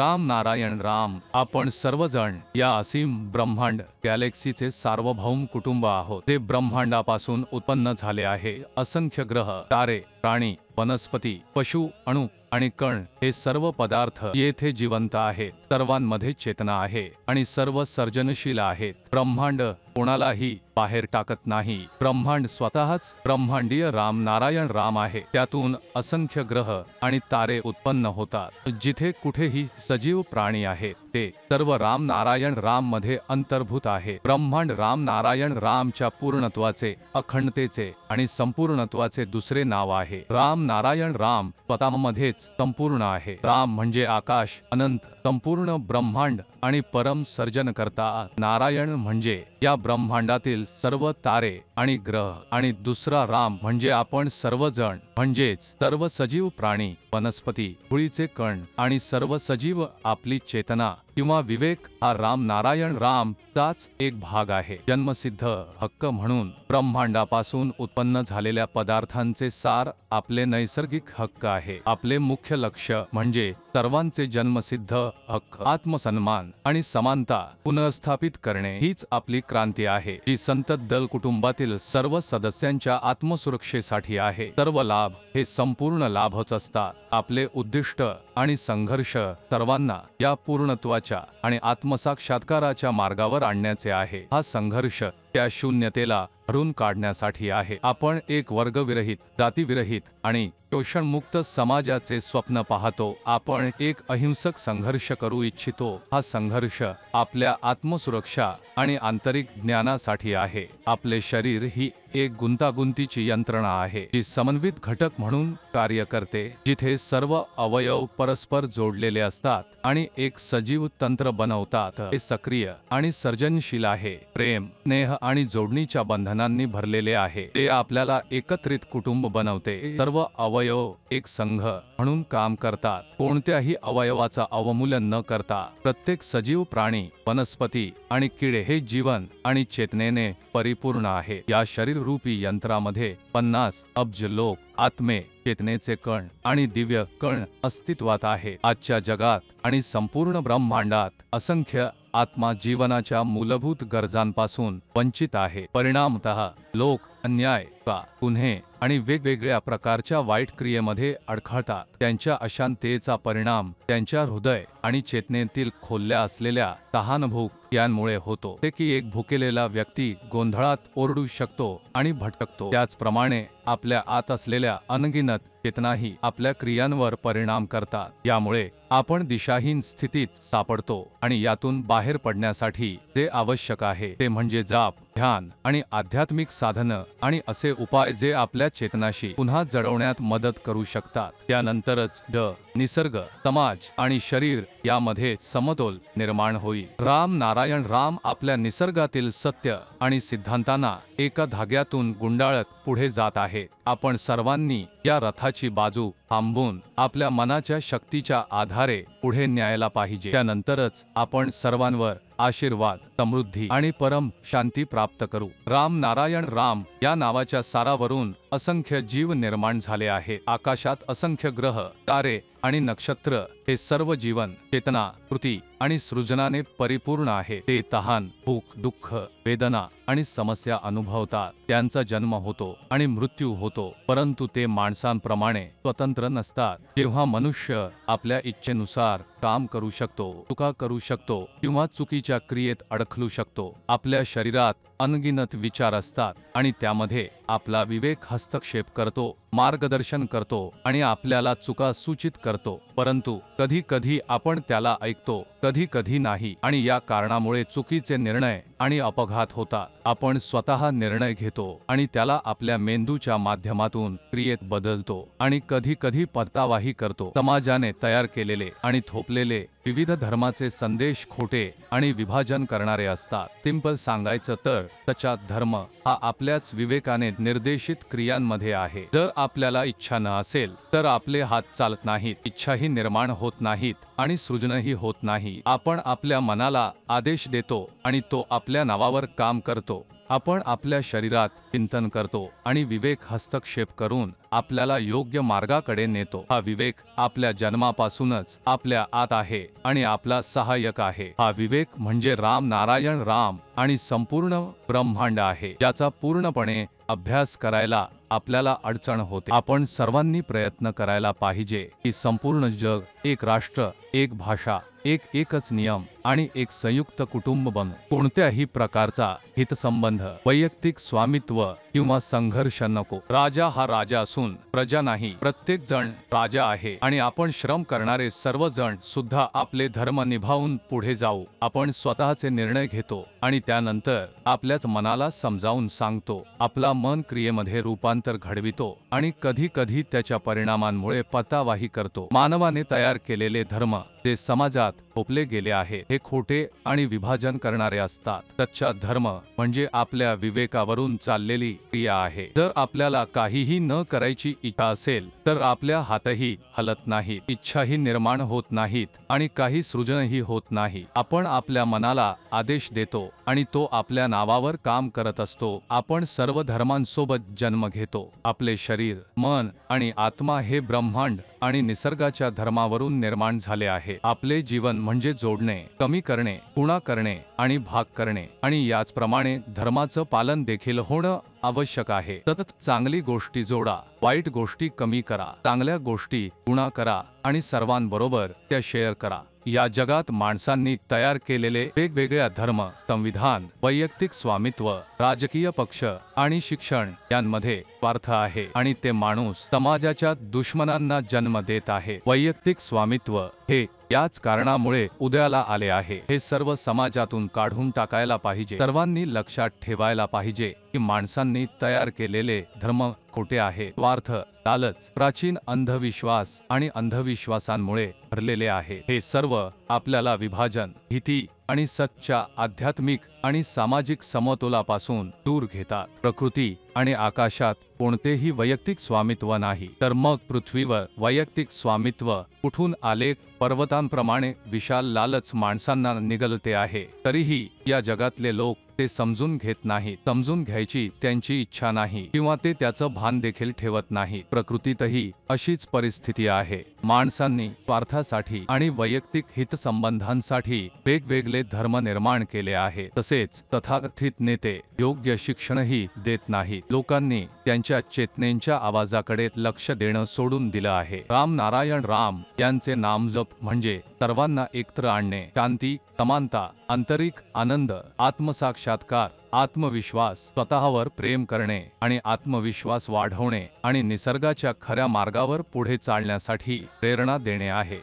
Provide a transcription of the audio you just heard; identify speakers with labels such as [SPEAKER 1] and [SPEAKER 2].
[SPEAKER 1] राम नारायण राम, आपण सर्वजण या असीम ब्रह्मांड गॅलेक्सीचे सार्वभौम कुटुंब आहोत। ते ब्रह्मांडापासून उत्पन्न झाले आहे। असंख्य ग्रह, तारे, प्राणी, वनस्पती, पशु, अणु आणि कण हे सर्व पदार्थ येथे जिवंत आहेत। सर्वांमध्ये चेतना आहे आणि सर्व सर्जनशील आहेत। ब्रह्मांड कोणालाही बाहेर टाकत नाही। ब्रह्मांड स्वतःच ब्रह्मांडीय राम नारायण राम आहे। त्यातून असंख्य ग्रह आणि तारे उत्पन्न होतात। जिथे कुठेही सजीव प्राणी आहेत ते सर्व राम नारायण राम मध्ये अंतर्भूत आहे। ब्रह्मांड राम नारायण रामच्या पूर्णत्वाचे, अखंडतेचे आणि संपूर्णत्वाचे दुसरे नाव आहे। राम नारायण राम स्वतःमध्येच संपूर्ण आहे। राम म्हणजे आकाश, अनंत, संपूर्ण ब्रह्मांड आणि परम सर्जनकर्ता। नारायण म्हणजे या ब्रह्मांडातील सर्व तारे आणि ग्रह आणि दुसरा राम म्हणजे आपण सर्वजण, म्हणजेच सर्व सजीव प्राणी, वनस्पती, धुळीचे कण आणि सर्व सजीव। आपली चेतना किंवा विवेक हा राम नारायण राम चाच एक भाग आहे। जन्मसिद्ध हक्क म्हणून ब्रह्मांडापासून उत्पन्न झालेल्या पदार्थांचे सार आपले नैसर्गिक हक्क आहे। आपले मुख्य लक्ष म्हणजे सर्वांचे जन्मसिद्ध हक्क, आत्मसन्मान आणि समानता पुनर्स्थापित करणे हीच आपली क्रांती आहे, जी संतत दल कुटुंबातील सर्व सदस्यांच्या आत्मसुरक्षेसाठी आहे। सर्व लाभ हे संपूर्ण लाभच असतात। आपले उद्दिष्ट आणि संघर्ष सर्वांना या पूर्णत्वाच्या आणि आत्मसाक्षात्काराच्या मार्गावर आणण्याचे आहे। हा संघर्ष त्या शून्यतेला भरून काढण्यासाठी आहे। आपण एक वर्गविरहित, जातीविरहित आणि शोषणमुक्त समाजाचे स्वप्न पाहतो। आपण एक अहिंसक संघर्ष करू इच्छितो। हा संघर्ष आपल्या आत्मसुरक्षा आणि आंतरिक ज्ञानासाठी आहे। आपले शरीर ही एक गुंतागुंतीची यंत्रणा आहे, जी समन्वित घटक म्हणून कार्य करते, जिथे सर्व अवयव परस्पर जोडलेले असतात आणि एक सजीव तंत्र बनवतात। हे सक्रिय आणि सर्जनशील आहे, प्रेम, स्नेह आणि जोडणीच्या बंधनांनी भरलेले आहे। ते आपल्याला एकत्रित कुटुंब बनवते। सर्व अवयव एक संघ म्हणून काम करतात, कोणत्याही अवयवाचा अवमूल्यन न करता। प्रत्येक सजीव प्राणी, वनस्पती आणि किडे हे जीवन आणि चेतनेने परिपूर्ण आहे। या शरीररूपी यंत्रामध्ये 50 अब्ज लोक, आत्मे, चेतनेचे कण आणि दिव्य कण अस्तित्वात आहे। आजच्या जगात आणि संपूर्ण ब्रह्मांडात असंख्य आत्मा जीवनाच्या मूलभूत गरजांपासून वंचित आहे। परिणामतः लोक अन्याय, गुन्हे आणि वेगवेगळ्या प्रकारच्या वाईट क्रियेमध्ये अडखळतात। त्यांच्या अशांततेचा परिणाम त्यांच्या हृदय आणि चेतनेतील खोलल्या असलेल्या तहानभूक यांमुळे होतो। ते की एक भुकेलेला व्यक्ती गोंधळात ओरडू शकतो आणि भटकतो, त्याचप्रमाणे आपल्या आत असलेल्या अनगिनत चेतनाही आपल्या क्रियांवर परिणाम करतात। यामुळे आपण दिशाहीन स्थितीत सापडतो आणि यातून बाहेर पडण्यासाठी जे आवश्यक आहे ते म्हणजे जाप, ध्यान आणि आध्यात्मिक साधनं आणि असे उपाय जे आपल्या चेतनाशी पुन्हा जडवण्यात मदत करू शकतात। त्यानंतरच निसर्ग, समाज आणि शरीर यामध्ये समतोल निर्माण होईल। राम नारायण राम आपल्या निसर्गातील सत्य आणि सिद्धांतांना एका धाग्यातून गुंडाळत पुढे जात आहे। आपण सर्वांनी या रथाची बाजू थांबवून आपल्या मनाच्या शक्तीच्या आधारे पुढे न्यायला पाहिजे। त्यानंतरच आपण सर्वांवर आशीर्वाद, समृद्धी आणि परम शांती प्राप्त करू। राम नारायण राम या नावाच्या सारावरून असंख्य जीव निर्माण झाले आहे। आकाशात असंख्य ग्रह, तारे आणि नक्षत्र हे सर्व जीवन, चेतना, कृती आणि सृजनाने परिपूर्ण आहे। ते तहान, भूक, दुःख, वेदना आणि समस्या अनुभवतात। त्यांचा जन्म होतो आणि मृत्यू होतो, परंतु ते माणसांप्रमाणे स्वतंत्र नसतात। जेव्हा मनुष्य आपल्या इच्छेनुसार काम करू शकतो, चुका करू शकतो किंवा चुकीच्या क्रियेत अडखलू शकतो, आपल्या शरीरात अनगिनत विचार असतात आणि त्यामध्ये आपला विवेक हस्तक्षेप करतो, मार्गदर्शन करतो आणि आपल्याला चुका सूचित करतो, परंतु कधी कधी आपण त्याला ऐकतो, कधी कधी नाही आणि या कारणामुळे चुकीचे निर्णय आणि अपघात होतात। आपण स्वतः निर्णय घेतो आणि त्याला आपल्या मेंदूच्या माध्यमातून क्रियेत बदलतो आणि कधी कधी पत्तावाही करतो। समाजाने तयार केलेले आणि थोपलेले विविध धर्माचे संदेश खोटे आणि विभाजन करणारे असतात। सिंपल सांगायचं तर सच्चा धर्म हा आपल्याच विवेकाने निर्देशित क्रियांमध्ये आहे। जर आपल्याला इच्छा न असेल तर आपले हात चालत नाहीत, इच्छाही निर्माण होत नाहीत आणि सृजनही होत नाही। आपण आपल्या मनाला आदेश देतो आणि तो आपल्या नावावर काम करतो। आपण आपल्या शरीरात चिंतन करतो आणि विवेक हस्तक्षेप करून आपल्याला योग्य मार्गाकडे नेतो। हा विवेक आपल्या जन्मापासूनच आपल्या आत आहे आणि आपला सहाय्यक आहे। हा विवेक म्हणजे राम नारायण राम आणि संपूर्ण ब्रह्मांड आहे, ज्याचा पूर्णपणे अभ्यास करायला आपल्याला अडचण होते। आपण सर्वांनी प्रयत्न करायला पाहिजे की संपूर्ण जग एक राष्ट्र, एक भाषा, एकच नियम आणि एक संयुक्त कुटुंब बनो। कोणत्याही प्रकारचा हितसंबंध, वैयक्तिक स्वामित्व किंवा संघर्ष नको। राजा हा राजा असून प्रजा नाही। प्रत्येक जण राजा आहे आणि आपण श्रम करणारे सर्व जण सुद्धा आपले धर्म निभावून पुढे जाऊ। आपण स्वतःचे निर्णय घेतो आणि त्यानंतर आपल्याच मनाला समजावून सांगतो। आपला मन क्रियेमध्ये रूपांतर घडवितो आणि कधी कधी त्याच्या परिणामांमुळे पतावाही करतो। मानवाने तयार केलेले धर्म जे समाजात थोपले गेले आहेत हे खोटे आणि विभाजन करणारे असतात। सच्चा धर्म म्हणजे आपल्या विवेकावरून चाललेली क्रिया आहे। जर आपल्याला काहीही न करायची इच्छा असेल तर आपल्या हातही हलत नाहीत, इच्छाही निर्माण होत नाहीत आणि काही सृजनही होत नाही। आपण आपल्या मनाला आदेश देतो आणि तो आपल्या नावावर काम करत असतो। आपण सर्व धर्मांसोबत जन्म घेतो। आपले शरीर, मन आणि आत्मा हे ब्रह्मांड आणि निसर्गाच्या धर्मावरून निर्माण झाले आहे। आपले जीवन म्हणजे जोडणे, कमी करणे, पुन्हा करणे आणि भाग करणे आणि याचप्रमाणे धर्माचं पालन देखील होणं आवश्यक आहे। सतत चांगली गोष्टी जोडा, वाईट गोष्टी कमी करा, चांगल्या गोष्टी पुन्हा करा आणि सर्वांबरोबर त्या शेअर करा। या जगात माणसांनी तयार केलेले वेगवेगळ्या धर्म, संविधान, वैयक्तिक स्वामित्व, राजकीय पक्ष आणि शिक्षण यांमध्ये स्वार्थ आहे आणि ते माणूस समाजाच्या दुश्मनांना जन्म देत आहे। वैयक्तिक स्वामित्व हे याच कारणामुळे उदयाला आले आहे। हे सर्व समाजातून काढून टाकायला पाहिजे। सर्वांनी लक्षात ठेवायला पाहिजे की माणसांनी तयार केलेले धर्म खोटे आहेत। स्वार्थ, लालच, प्राचीन अंधविश्वास आणि अंधविश्वासांमुळे भरलेले आहे। हे सर्व आपल्याला विभाजन, भीती आणि सच्च्या आध्यात्मिक आणि सामाजिक समतोलापासून दूर घेतात। प्रकृती आणि आकाशात कोणतेही वैयक्तिक स्वामित्व नाही, तर मग पृथ्वीवर वैयक्तिक स्वामित्व कुठून आले? पर्वतांप्रमाणे विशाल लालच माणसांना निगलते आहे, तरीही या जगातले लोक ते समजून घेत नाहीत। समजून घ्यायची त्यांची इच्छा नाही किंवा ते त्याचं भान देखील ठेवत नाहीत। प्रकृतीतही अशीच परिस्थिती आहे। माणसांनी स्वार्थासाठी आणि वैयक्तिक हितसंबंधांसाठी वेगवेगळे धर्म निर्माण केले आहेत। तसेच तथाकथित नेते योग्य शिक्षणही देत नाहीत। लोकांनी त्यांच्या चेतनेच्या आवाजाकडे लक्ष देणं सोडून दिलं आहे। राम नारायण राम यांचे नामजप म्हणजे सर्वांना एकत्र आणणे, शांती, समानता, आंतरिक आनंद, आत्मसाक्षात्कार, आत्मविश्वास, स्वतःवर प्रेम करणे आणि आत्मविश्वास वाढवणे आणि निसर्गाच्या खऱ्या मार्गावर पुढे चालण्यासाठी प्रेरणा देणे आहे।